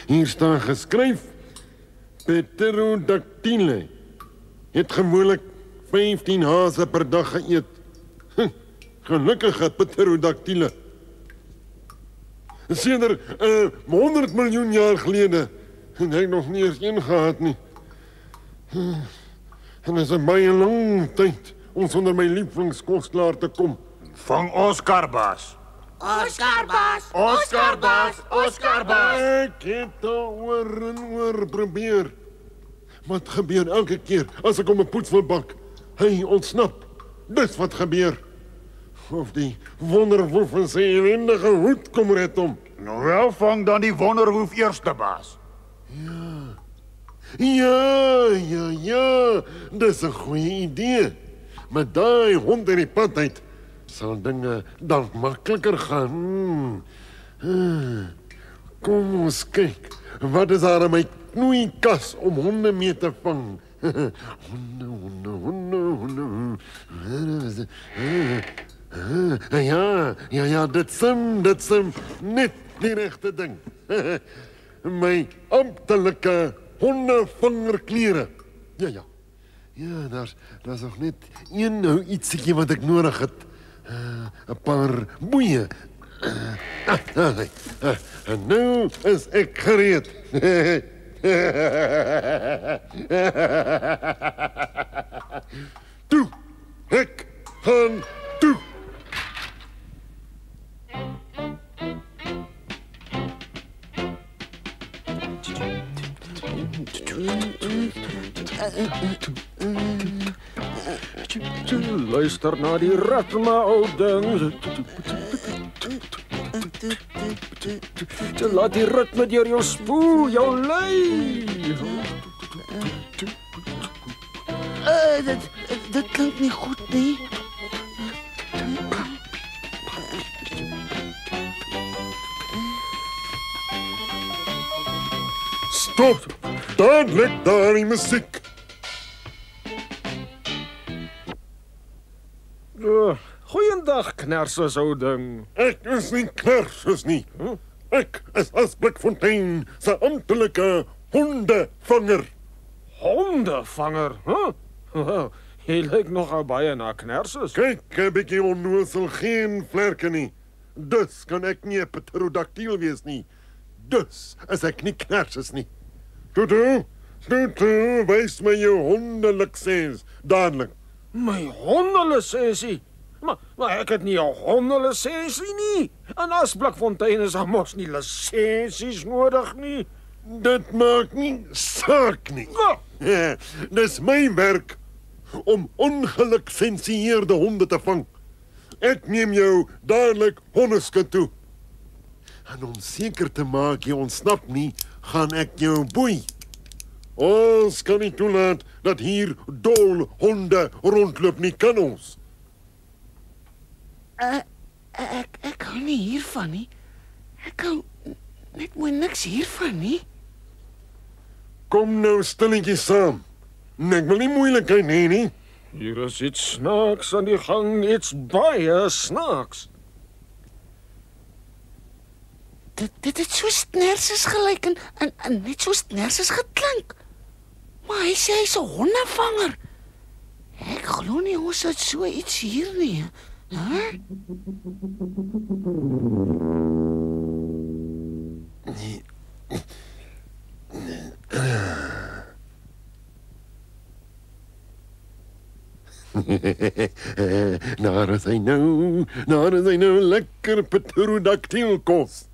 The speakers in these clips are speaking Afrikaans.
Hier staan geskryf: Pterodactyl het gewoonlik 15 hase per dag geëet. Gelukkige Pterodactyle. Sedert 100 miljoen jaar gelede en hy nog nie eens een gehad nie. En is 'n baie lang tyd om sonder my lievelingskos klaar te kom. Vang Oscarbaas. Oscarbaas. Ek het oor en oor probeer. Wat gebeur elke keer as ek om 'n poets wil bak? Hy ontsnap. Dis wat gebeur. Of die Wonderwoef en sy ellendige hoed kom red om. Nou wel, vang dan die Wonderwoef eerste, baas. Ja, dis 'n goeie idee. Met daai hond in die pad uit sal dinge dan makliker gaan. Kom ons kyk, wat is daar in my knoeikas om honde mee te vang? Honde. Ja, dit sim, net die regte ding. My amptelike hondevangerklere. Ja, daar's nog net een nou ietsiekie wat ek nodig het. 'n paar boeie. En nou is ek gereed. Toe, ek gaan toe. Luister na die ritme, ou ding. Laat die ritme deur jou spoel, jou lei. Dit klink nie goed nie. Stop! Dadelik daar die musiek. Goeiedag, Knersus, ou ding. Ek is nie Knersus nie. Ek is Asblikfontein se amptelike hondevanger. Hondevanger, Jy lyk nogal baie na Knersus. Kyk, 'n bietjie onnoosel, geen vlerke nie. Dus kan ek nie 'n Pterodactyl wees nie. Dus is ek nie Knersus nie. Toe, wys my jou hondelisensie, dadelik. My hondelisensie? Maar ek het nie 'n hondelisensie nie. In Asblikfontein is daar mos nie lisensies nodig nie. Dit maak nie saak nie. Dis my werk om ongelisensieerde honde te vang. Ek neem jou dadelik hondeskoot toe. En om seker te maak jy ontsnap nie, gaan ek jou boei. Ons kan nie toelaat dat hier dol honde rondloop nie, kan ons? Ek hou nie hiervan nie. Ek hou net mooi niks hiervan nie. Kom nou stilletjies saam. Ek wil nie moeilikheid hê nie. Hier is iets snaaks aan die gang, iets baie snaaks. Dit het so Knersus gelyk en net so Knersus geklink. Maar hy sê hy's 'n hondevanger. Ek glo nie ons het so iets hier nie. Daar is hy nou, lekker Pterodactylkos.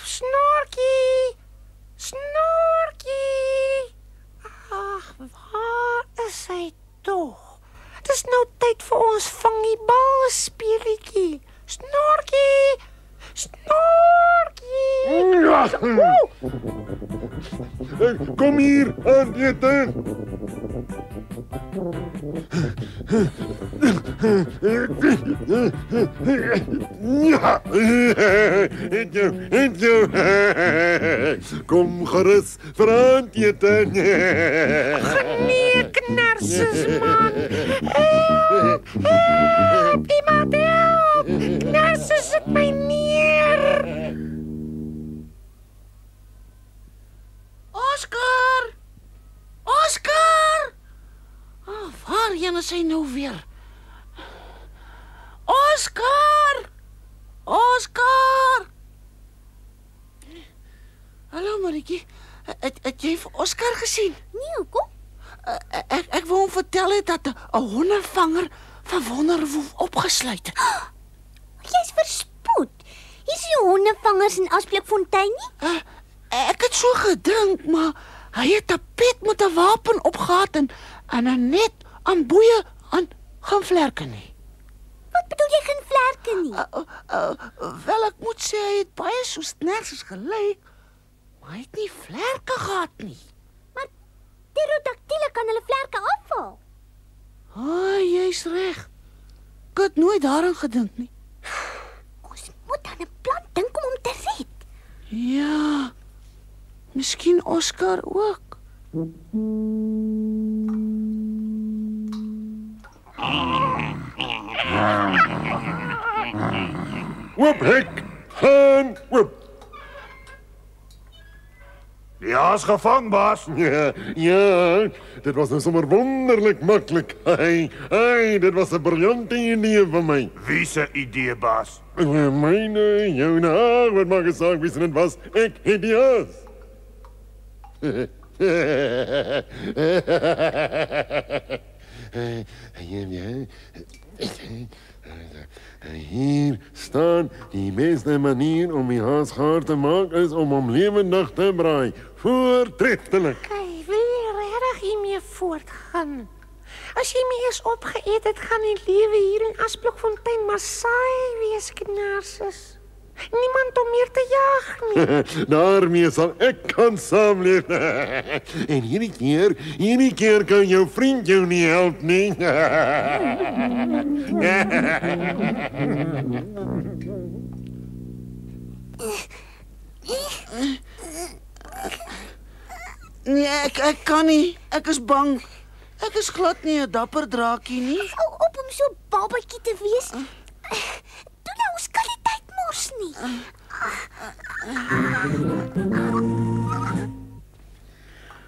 Snorkie! Ag, waar is hy tog? Dis nou tyd vir ons vangiebal speletjie. Snorkie! Kom hier, aandete. Ja, het jou. Kom gerus vir aandete. Nee, Knersus, man. Help, iemand help. Knersus het my neer. Oscar! Oscar! Oh, waarheen is hy nou weer? Oscar! Oscar! Hallo Marietjie. Het jy vir Oscar gesien? Nee, hoekom? Ek wou hom vertel het dat 'n hondervanger van Wonderwoef opgesluit het. Jy's verspoed. Hier's nie hondevangers in Asblikfontein nie. Ek het so gedink, maar hy het 'n pet met 'n wapen opgehad en 'n net aan boeie aan gaan vlerke nie. Wat bedoel jy geen vlerke nie? Wel, ek moet sê hy het baie soos Knersus gelyk, maar hy het nie vlerke gehad nie. Maar pterodactyle kan hulle vlerke afval. Jy's reg. Ek het nooit daaraan gedink nie. Ons moet aan 'n plan dink om hom te red. Ja, miskien Oscar ook. Oop hek, gaan oop. Die haas gevang, baas. Ja, dit was nou sommer wonderlik maklik. Hey, dit was 'n briljante idee van my. Wie se idee, baas? Myne, joune, wat maak ek saak wie se dit was? Ek het die haas. Hier staan die beste manier om die haas gaar te maak is om hom lewendig te braai. Voortreffelik. Hy wil nie regtig hiermee voortgaan. As jy my eers opgeëet het, gaan die lewe hier in Asblikfontein maar saai wees, Knersus. Niemand om meer te jag nie. Daarmee sal ek kan saamleef. En hierdie keer kan jou vriend jou nie help nie. Nee, ek kan nie. Ek is bang. Ek is glad nie 'n dapper draakie nie. Hou op om so babatjie te wees. Doe nou, ons kan nie tyd mors nie.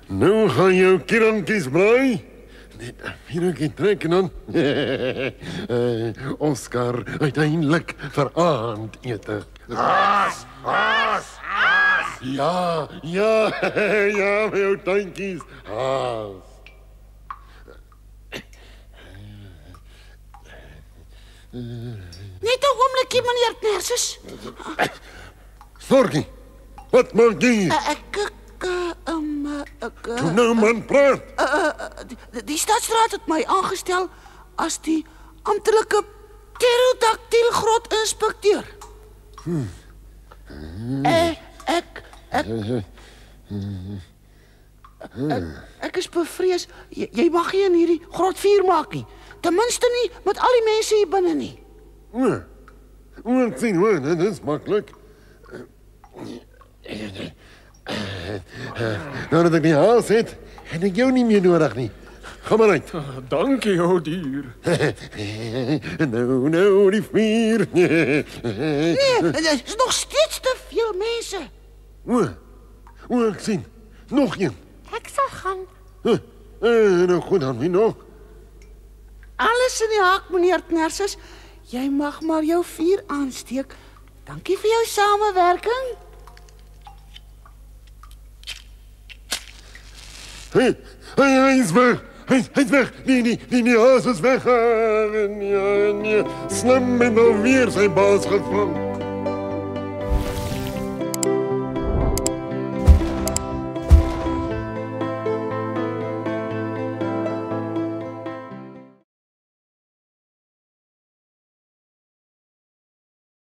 Nou gaan jou kierankies braai. Net hier trek en dan. Oscar, uiteindelik vir aandete. Haas! Ja, my ou tuintjies. Haas. Net 'n oombliekie, meneer Knersus. Snorkie, wat maak jy hier? Toe nou man, praat. Die stadsraad het my aangestel as die amptelike Pterodactyl grotinspekteur. Ek is bevrees jy mag nie in hierdie grot vuur maak nie. Ten minste nie met al die mense hier binne nie. Ek sien hoor, dit is maklik. Nou dat ek die haas het ek jou nie meer nodig nie. Ga maar uit. Dankie, ou dier. Nou, die vuur. Nee, er is nog steeds te veel mense. Ek sien. Nog een. Ek sal gaan. Nou goed dan, wie nog? Alles in die hak, meneer Knersus. Jy mag maar jou vuur aansteek. Dankie vir jou samewerking. Hy is weg. Hy is weg. Die haas is weg. Nee. Slim en alweer sy baas gevang.